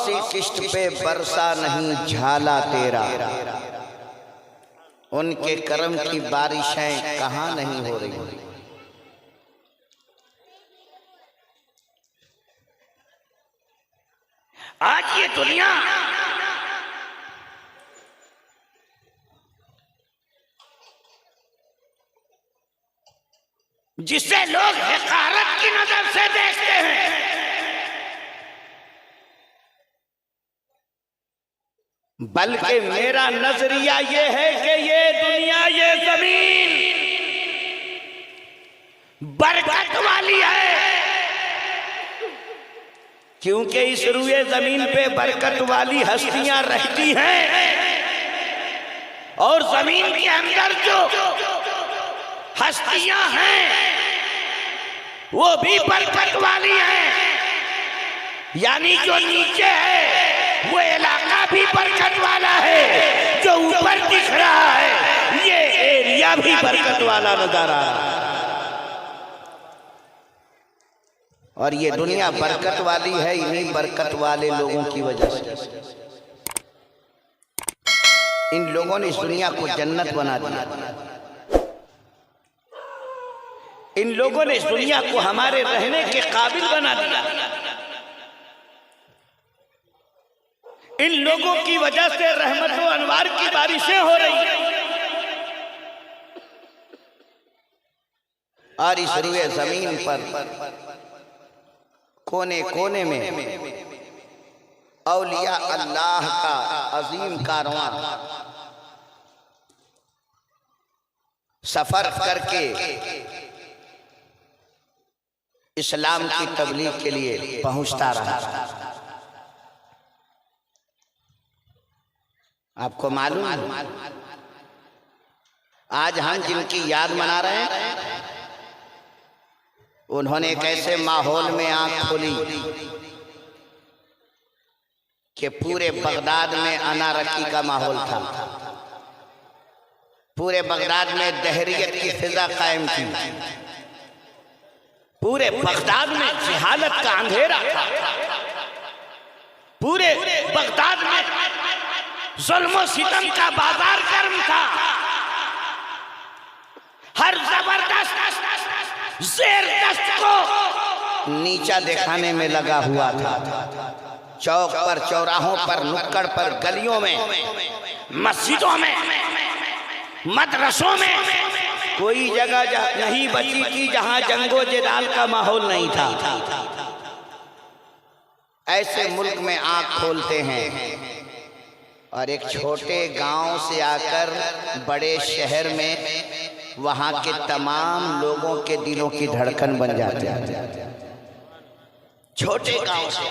सी किश्त पे बरसा नहीं झाला तेरा, उनके करम की बारिशें कहाँ नहीं हो रही। आज ये दुनिया जिसे लोग हक़ारत की नजर से देखते हैं, बल्कि मेरा नजरिया ये है कि ये दुनिया, ये जमीन बरकत वाली है, क्योंकि इस रुए जमीन पे बरकत वाली हस्तियां रहती हैं, और जमीन के अंदर जो हस्तियां हैं वो भी बरकत वाली हैं। यानी जो नीचे है वो इलाका भी बरकत वाला है, जो ऊपर दिख रहा है ये एरिया भी बरकत वाला नजर आ रहा है। और ये दुनिया बरकत वाली है इन्हीं बरकत वाले लोगों की वजह से। इन लोगों ने इस दुनिया को जन्नत बना दिया। इन लोगों ने इस दुनिया को हमारे रहने के काबिल बना दिया। इन लोगों की वजह से रहमत व अनवार की बारिशें हो रही हैं। और इस रुए जमीन पर कोने कोने में औलिया अल्लाह का अजीम कारवां सफर करके इस्लाम की तबलीग के लिए पहुंचता रहा। आपको मालूम है आज हम जिनकी याद मना रहे हैं, उन्होंने एक ऐसे माहौल में आंख खोली कि पूरे बगदाद में अनारकी का माहौल था। पूरे बगदाद में दहरियत की फिजा कायम थी। पूरे बगदाद में जहालत का अंधेरा था। पूरे बगदाद में जुल्म सितम का बाजार गर्म था। हर जबरदस्त ज़ेर दस्त को नीचा दिखाने में लगा हुआ था। चौक पर, चौराहों पर, नुक्कड़ पर, गलियों में, मस्जिदों में, मदरसों में कोई जगह नहीं बची थी जहां जंगो जिदाल का माहौल नहीं था। ऐसे मुल्क में आंख खोलते हैं और एक छोटे गांव से आकर बड़े शहर में वहां के तमाम लोगों के दिलों की धड़कन बन जाते हैं। छोटे गांव से,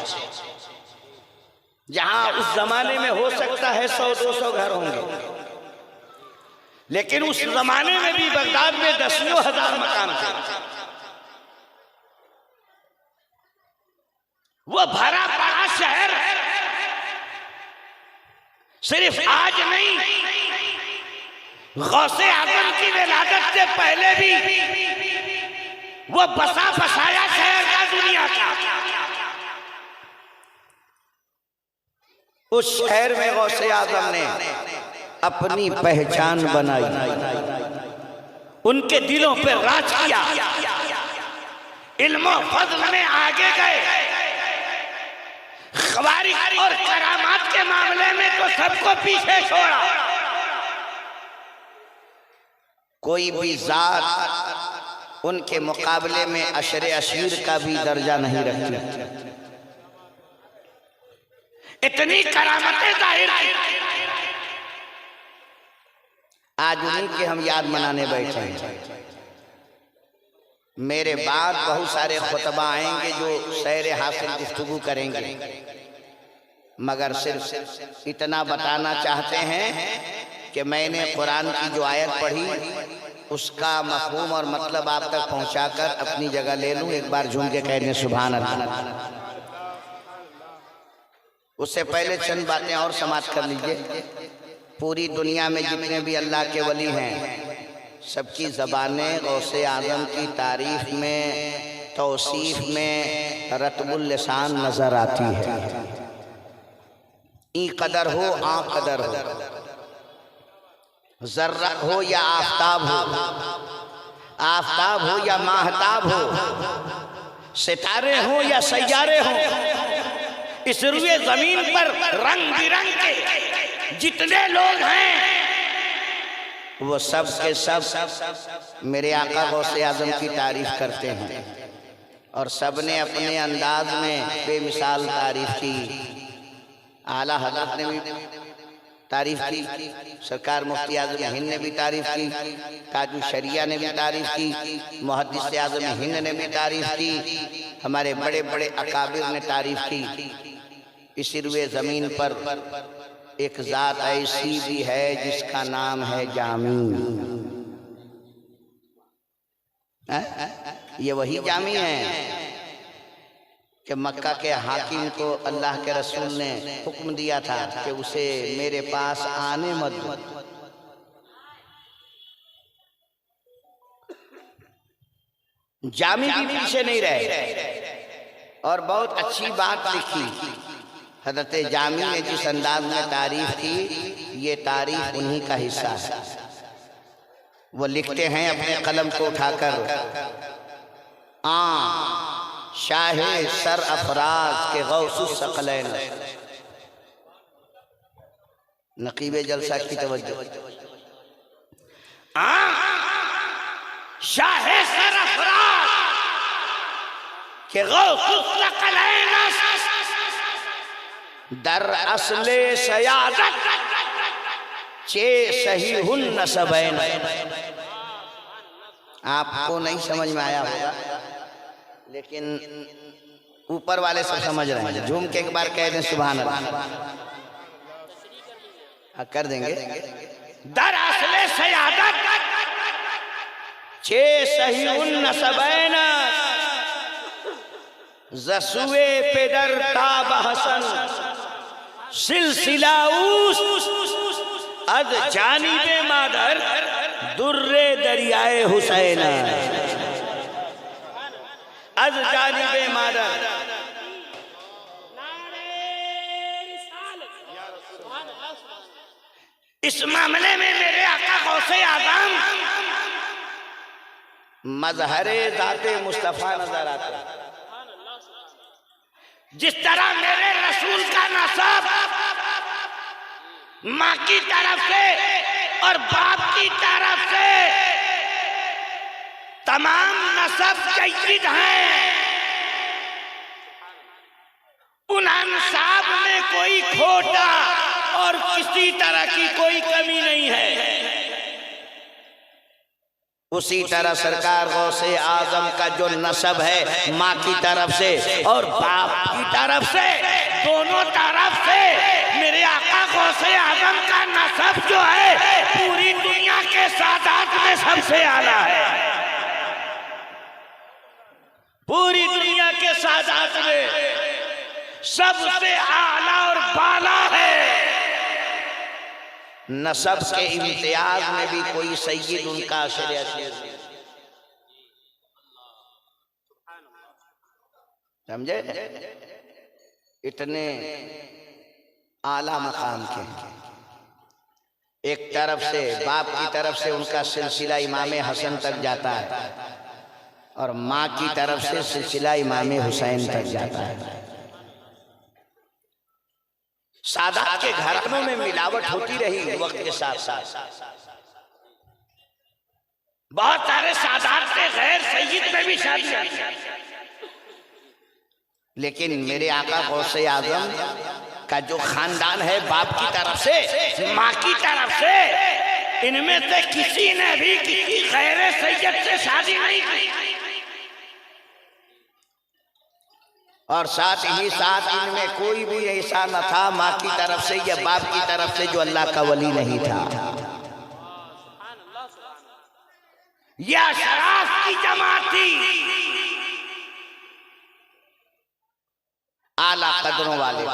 जहां उस जमाने में हो सकता है 100-200 घर होंगे, लेकिन उस जमाने में भी बगदाद में दसियों हजार मकान थे। वो भरा पड़ा शहर सिर्फ आज नहीं, गौसे आजम की विलादत से पहले भी वो बसा बसाया शहर था दुनिया का। उस शहर में गौसे आजम ने अपनी पहचान बनाई, उनके दिलों पर राज किया, इल्म फज़ल में आगे गए। ख़वारिक़ और करामात के मामले में तो सबको पीछे छोड़ा। कोई भी जात उनके मुकाबले में अशरे अशीर का भी दर्जा नहीं रखती। इतनी करामतें जाहिर की। आज उन्हीं के हम याद मनाने बैठे हैं। मेरे बाद बहुत सारे खुतबा आएंगे जो सैर हासिल गुफ्तगू करेंगे, मगर सिर्फ इतना बताना चाहते हैं कि मैंने कुरान की जो आयत पढ़ी उसका मफ़हूम और मतलब आप तक पहुंचाकर अपनी जगह ले लूं। एक बार झूम के कहने सुभान अल्लाह। उससे पहले चंद बातें और समाप्त कर लीजिए। पूरी दुनिया में जितने भी अल्लाह के वली हैं सबकी ज़बानें गौसे आज़म की तारीफ में, तौसीफ में रतबुल लिसान नज़र आती है। ई कदर हो आ कदर हो, जर्रा हो या आफताब हो, आफताब हो या माहताब हो, सितारे हो या सैयारे हो, इस रुए जमीन पर रंग बिरंग के जितने लोग हैं वो सब के सब मेरे आका गौसे आजम की तारीफ करते हैं और सब ने अपने अंदाज में बेमिसाल तारीफ की। आला हज़रत ने भी तारीफ की, सरकार मुफ्ती आज़म हिंद ने भी तारीफ की, ताजु शरिया ने भी तारीफ की, मुहद्दिस आज़म हिंद ने भी तारीफ की, हमारे बड़े बड़े अकाबिर ने तारीफ की। इसी रुए ज़मीन पर एक ज़ात ऐसी भी है जिसका नाम है जामी। ये वही जामी है कि मक्का के हाकिम को अल्लाह के रसूल ने हुक्म दिया था कि उसे मेरे पास आने मत दो। जामी भी पीछे नहीं रहे और बहुत अच्छी बात लिखी हजरत जामी ने जिस अंदाज में तारीफ की, ये तारीफ उन्हीं का हिस्सा है। वो लिखते हैं अपने कलम को उठाकर, शाहे सर अफराज के गौसुस सकलैन, नकीबे जलसा की तवज्जो, शाहे सर अफराज के गौसुस सकलैन दर असले सयादत चे सही हुन नसबैन। आपको नहीं समझ में आया होगा लेकिन ऊपर वाले सब समझ रहे हैं। झूम के एक बार कह दें सुभान अल्लाह, कर देंगे। दर असले सयादत छे सही उन नसबैन जसुए पेदर ताब हसन सिलसिला उस अद जानिबे मादर दुर्रे दरियाए हुसैन, अज जानिबे मादर। इस मामले में मेरे आका गौसे आज़म मजहरे जाते मुस्तफा नजर आते। जिस तरह मेरे रसूल का नसब माँ की तरफ से और बाप की तरफ से तमाम नसब जय्यद हैं, उन अंसाब में कोई खोटा और किसी तरह की कोई कमी नहीं है। उसी तरह सरकार गौसे आजम का जो नसब है माँ की तरफ से और बाप की तरफ से, दोनों तरफ से मेरे आका गौसे आजम का नसब जो है पूरी दुनिया के सादात में सबसे आला है। पूरी दुनिया के सादात में सबसे आला और बाला है। नसब के इम्तियाज में भी कोई सैयद उनका समझे, इतने आला मकाम के। एक तरफ से बाप की तरफ से उनका सिलसिला इमाम हसन तक जाता है और माँ की तरफ से सिलसिला इमाम हुसैन तक जाता है। सादात के घरानों में मिलावट होती रही वक्त के साथ साथ। बहुत सारे सादात के गैर सैयद में भी शादी, लेकिन मेरे आका गौसे आजम का जो खानदान है बाप की तरफ से माँ की तरफ से, इनमें से किसी ने भी किसी गैर सैयद से शादी नहीं की। और साथ ही साथ इनमें कोई भी ऐसा न था माँ की तरफ से या बाप की तरफ से जो अल्लाह का वली नहीं था। यह शराफ की जमात थी, आला कदरों वाले,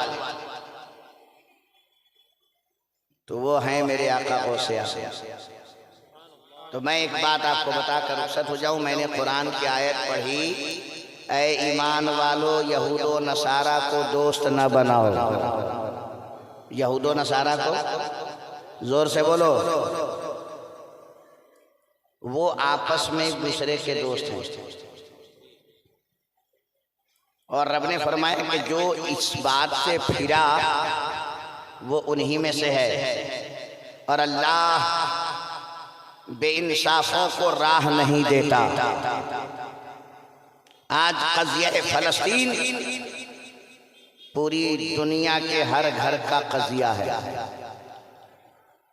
तो वो हैं मेरे आका गौसे आज़म। तो मैं एक बात आपको बताकर रुखसत हो जाऊं। मैंने कुरान की आयत पढ़ी, ऐ ईमान वालो यहूदो नसारा को दोस्त न बनाओ। यहूदो नसारा को, जोर से बोलो, वो आपस में एक दूसरे के दोस्त हैं। और रब ने फरमाया कि जो इस बात से फिरा वो उन्हीं में से है। और अल्लाह बेइंसाफों को राह नहीं देता। आज कज़िया फ़लस्तीन पूरी दुनिया के हर घर का कज़िया है।